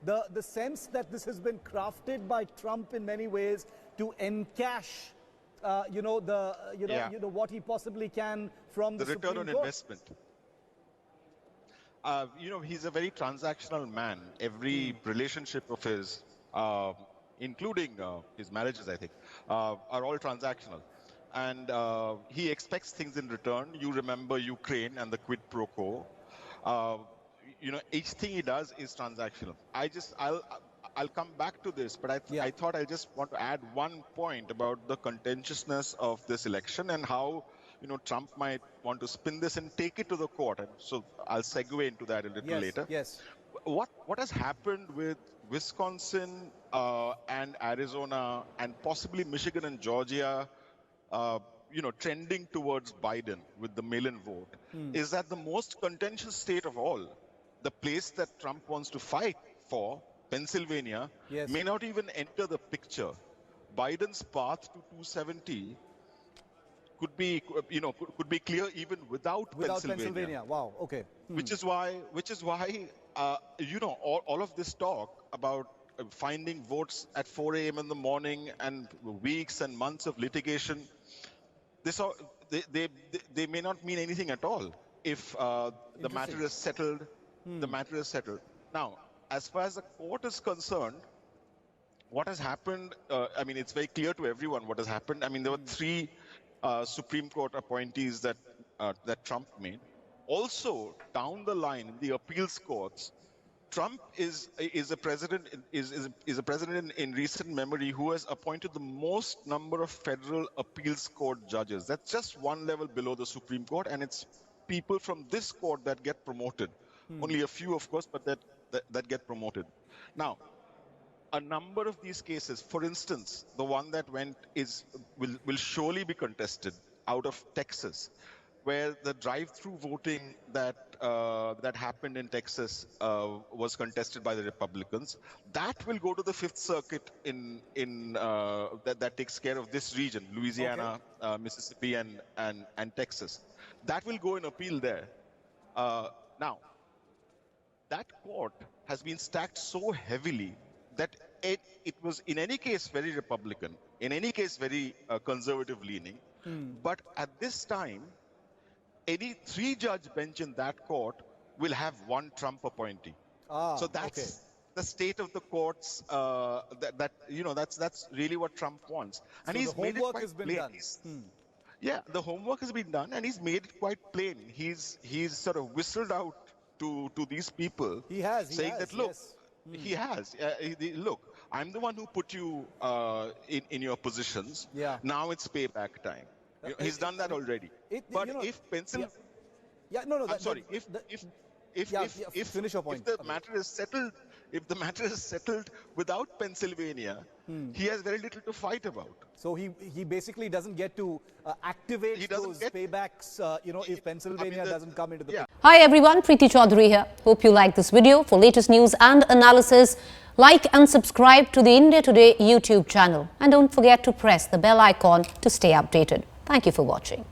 the sense that this has been crafted by Trump in many ways to encash, what he possibly can from the return on investment. He's a very transactional man. Every relationship of his, including his marriages, I think, are all transactional. And he expects things in return. You remember Ukraine and the quid pro quo. Each thing he does is transactional. I'll come back to this, but I thought I just want to add one point about the contentiousness of this election and how Trump might want to spin this and take it to the court. And so I'll segue into that a little later. Yes. What has happened with Wisconsin and Arizona and possibly Michigan and Georgia, trending towards Biden with the mail-in vote, is that the most contentious state of all, the place that Trump wants to fight for, Pennsylvania, may not even enter the picture. Biden's path to 270 could be clear even without Pennsylvania. Wow. Okay. Which is why all of this talk about finding votes at 4 a.m. in the morning and weeks and months of litigation, they may not mean anything at all if the matter is settled. The matter is settled. Now, as far as the court is concerned, what has happened? It's very clear to everyone what has happened. There were 3 Supreme Court appointees that Trump made. Also, down the line in the appeals courts, Trump is a president in recent memory who has appointed the most number of federal appeals court judges. That's just one level below the Supreme Court, and it's people from this court that get promoted. Only a few, of course, but that get promoted. Now, a number of these cases, for instance, the one that will surely be contested out of Texas, where the drive-through voting that happened in Texas was contested by the Republicans. That will go to the Fifth Circuit that takes care of this region, Louisiana, Mississippi, and Texas. That will go in appeal there. Now, that court has been stacked so heavily that it was in any case very Republican, in any case very conservative leaning. But at this time, any 3-judge bench in that court will have one Trump appointee. So that's the state of the courts. That's really what Trump wants, and so he's the made homework it quite has been plain. done. Yeah, the homework has been done, and he's made it quite plain. He's sort of whistled out to these people. He has that look, he has. Look, I'm the one who put you in your positions. Yeah. Now it's payback time. He's done that already. If Pennsylvania, finish your point. If the matter is settled without Pennsylvania, he has very little to fight about. So he basically doesn't get to activate those paybacks, if Pennsylvania doesn't come into the picture. Hi everyone, Preeti Chaudhary here. Hope you like this video. For latest news and analysis, like and subscribe to the India Today YouTube channel. And don't forget to press the bell icon to stay updated. Thank you for watching.